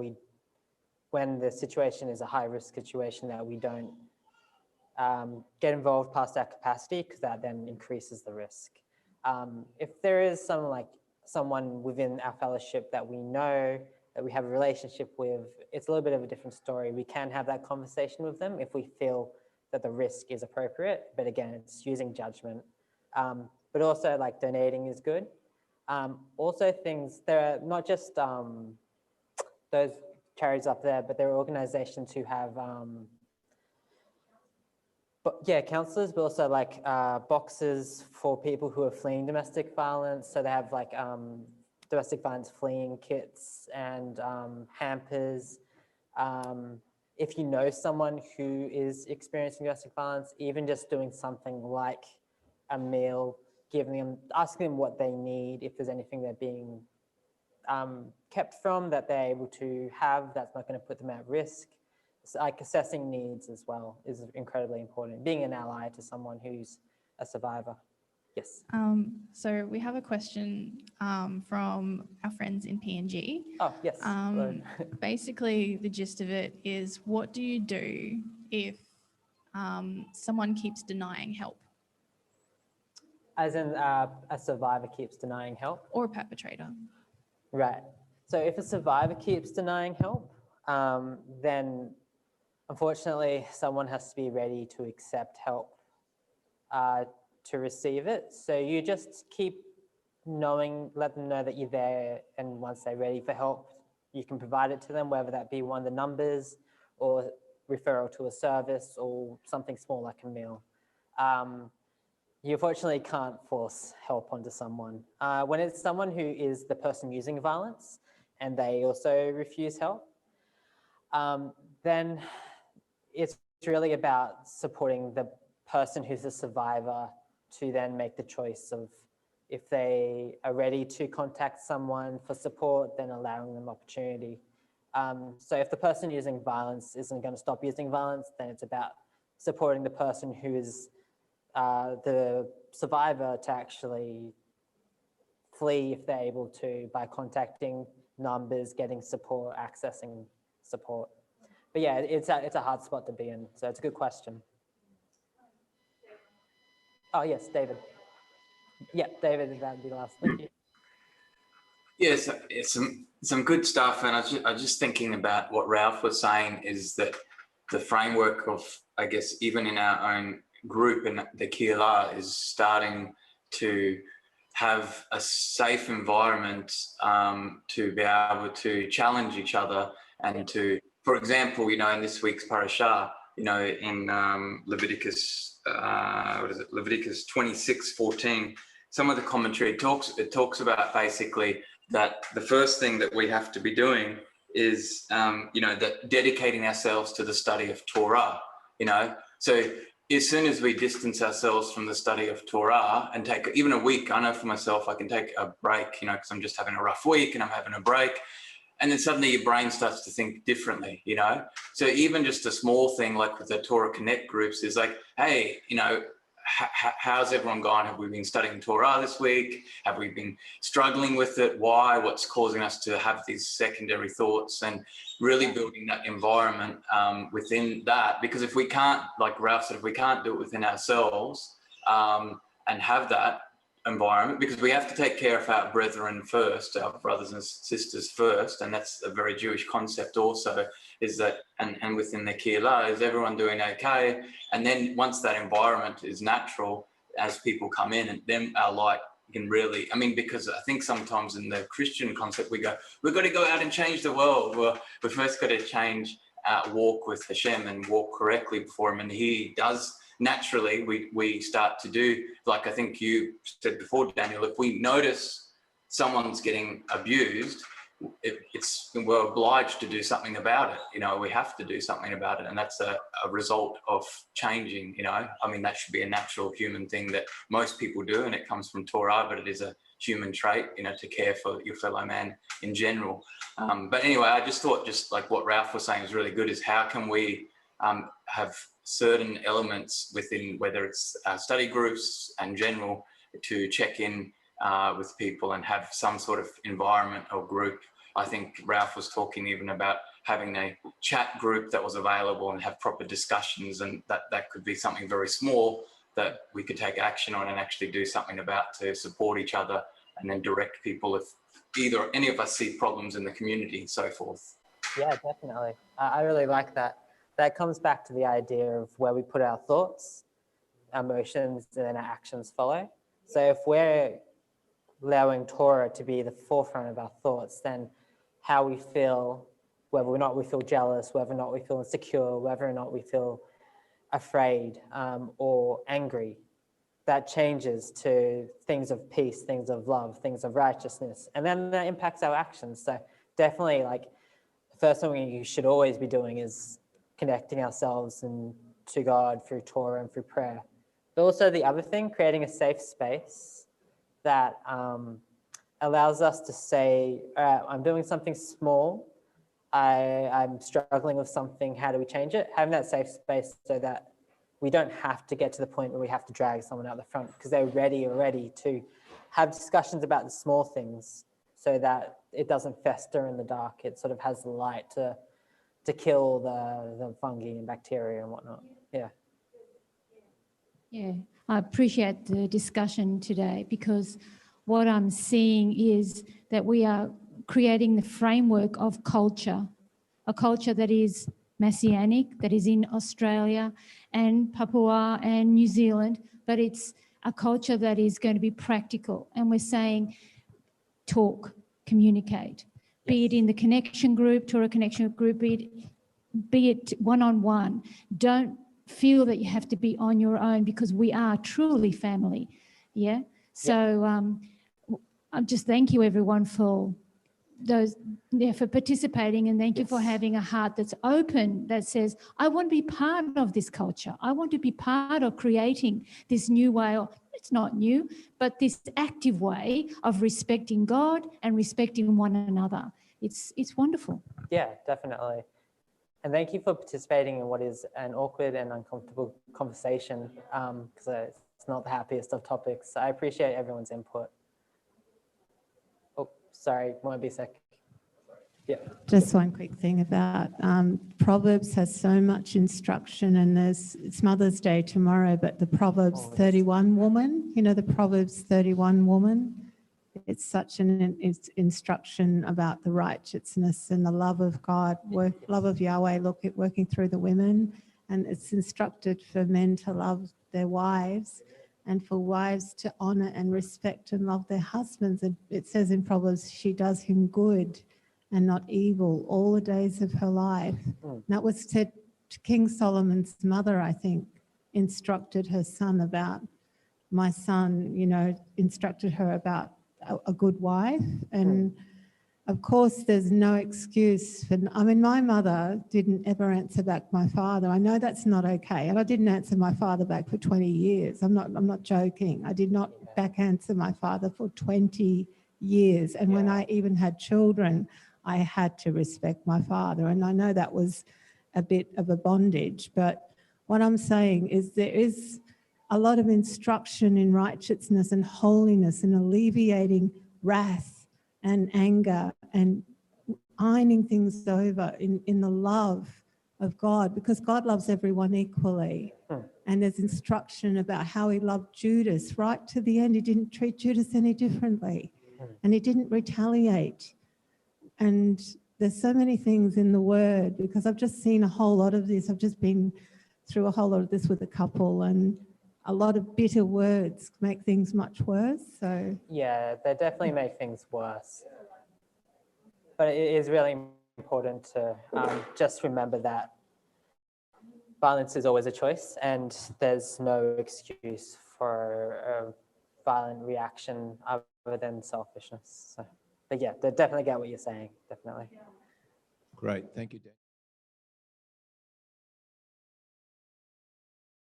Speaker 1: when the situation is a high-risk situation, that we don't get involved past our capacity, because that then increases the risk. If there is someone within our fellowship that we know, that we have a relationship with, it's a little bit of a different story. We can have that conversation with them if we feel that the risk is appropriate, but again, it's using judgment. But also like donating is good. Also things, there are not just those charities up there, but there are organizations who have counselors, but also like boxes for people who are fleeing domestic violence. So they have like domestic violence fleeing kits and hampers. If you know someone who is experiencing domestic violence, even just doing something like a meal, asking them what they need, if there's anything they're being kept from that they're able to have that's not going to put them at risk. So like assessing needs as well is incredibly important. Being an ally to someone who's a survivor. Yes.
Speaker 12: So we have a question from our friends in PNG.
Speaker 1: Oh, yes.
Speaker 12: Basically, the gist of it is, what do you do if someone keeps denying help?
Speaker 1: As in a survivor keeps denying help?
Speaker 12: Or a perpetrator.
Speaker 1: Right. So if a survivor keeps denying help, then unfortunately someone has to be ready to accept help to receive it. So you just keep let them know that you're there, and once they're ready for help, you can provide it to them, whether that be one of the numbers or referral to a service or something small like a meal. You unfortunately can't force help onto someone. When it's someone who is the person using violence and they also refuse help, then it's really about supporting the person who's a survivor to then make the choice of if they are ready to contact someone for support, then allowing them opportunity. So if the person using violence isn't going to stop using violence, then it's about supporting the person who is the survivor to actually flee if they're able to, by contacting numbers, getting support, accessing support. But yeah, it's a hard spot to be in, so it's a good question. Oh yes, David. Yeah, David, that'd be the last. Thank you.
Speaker 4: Yes, it's some good stuff, and I was just thinking about what Ralph was saying, is that the framework of, I guess, even in our own group and the Kila is starting to have a safe environment to be able to challenge each other and to, for example, in this week's parasha, in Leviticus, Leviticus 26:14, some of the commentary talks about basically that the first thing that we have to be doing is, that dedicating ourselves to the study of Torah, So as soon as we distance ourselves from the study of Torah and take even a week, I know for myself, I can take a break, because I'm just having a rough week and I'm having a break. And then suddenly your brain starts to think differently, So even just a small thing like with the Torah Connect groups is like, hey, how's everyone gone? Have we been studying Torah this week? Have we been struggling with it? Why? What's causing us to have these secondary thoughts? And really building that environment within that. Because if we can't, like Ralph said, if we can't do it within ourselves and have that environment, because we have to take care of our brethren first, our brothers and sisters first, and that's a very Jewish concept also, is that, and within the Kila, is everyone doing okay? And then once that environment is natural, as people come in, and then our light can really, I mean, because I think sometimes in the Christian concept, we've got to go out and change the world. Well, we first got to change, walk with Hashem and walk correctly before him. And he does naturally, we start to do, like I think you said before, Daniel, if we notice someone's getting abused, we're obliged to do something about it. You know, we have to do something about it. And that's a result of changing, you know. I mean, that should be a natural human thing that most people do, and it comes from Torah, but it is a human trait, you know, to care for your fellow man in general. But anyway, I just thought, just like what Ralph was saying is really good, is how can we have certain elements within, whether it's study groups and general, to check in with people and have some sort of environment or group. I think Ralph was talking even about having a chat group that was available and have proper discussions, and that could be something very small that we could take action on and actually do something about to support each other, and then direct people if either any of us see problems in the community and so forth.
Speaker 1: Yeah, definitely. I really like that. That comes back to the idea of where we put our thoughts, emotions, and then our actions follow. So if we're allowing Torah to be the forefront of our thoughts, then how we feel, whether or not we feel jealous, whether or not we feel insecure, whether or not we feel afraid or angry, that changes to things of peace, things of love, things of righteousness, and then that impacts our actions. So definitely, like, the first thing you should always be doing is connecting ourselves to God through Torah and through prayer. But also the other thing, creating a safe space that allows us to say, all right, I'm doing something small, I'm struggling with something, how do we change it? Having that safe space so that we don't have to get to the point where we have to drag someone out the front, because they're ready already to have discussions about the small things so that it doesn't fester in the dark. It sort of has the light to kill the fungi and bacteria and whatnot. Yeah.
Speaker 13: Yeah, I appreciate the discussion today, because what I'm seeing is that we are creating the framework of culture, a culture that is Messianic, that is in Australia and Papua and New Zealand, but it's a culture that is going to be practical. And we're saying talk, communicate, be it in the connection group, Torah connection group, be it one-on-one. Don't feel that you have to be on your own, because we are truly family. Yeah. So I just thank you everyone for for participating, and thank you for having a heart that's open, that says, I want to be part of this culture. I want to be part of creating this new way, or it's not new, but this active way of respecting God and respecting one another. It's wonderful.
Speaker 1: Yeah, definitely. And thank you for participating in what is an awkward and uncomfortable conversation, because it's not the happiest of topics. I appreciate everyone's input. Oh, sorry, won't be a sec. Yeah.
Speaker 9: Just one quick thing about Proverbs has so much instruction, and it's Mother's Day tomorrow, but the Proverbs 31 woman, you know, the Proverbs 31 woman, it's such an instruction about the righteousness and the love of God, love of Yahweh, working through the women. And it's instructed for men to love their wives, and for wives to honor and respect and love their husbands. And it says in Proverbs, she does him good and not evil all the days of her life. And that was said to King Solomon's mother, I think, instructed her son about, my son, you know, instructed her about a good wife. And of course, there's no excuse for, I mean, my mother didn't ever answer back my father. I know that's not okay. And I didn't answer my father back for 20 years. I'm not joking. I did not back answer my father for 20 years. And when I even had children, I had to respect my father. And I know that was a bit of a bondage. But what I'm saying is there is a lot of instruction in righteousness and holiness and alleviating wrath and anger and ironing things over in the love of God, because God loves everyone equally. And there's instruction about how he loved Judas right to the end. He didn't treat Judas any differently, and he didn't retaliate. And there's so many things in the word, because I've just seen a whole lot of this. I've just been through a whole lot of this with a couple, and a lot of bitter words make things much worse. So
Speaker 1: Yeah, they definitely make things worse. But it is really important to just remember that violence is always a choice, and there's no excuse for a violent reaction other than selfishness. So, but yeah, they definitely get what you're saying, definitely.
Speaker 10: Great, thank you, Dan.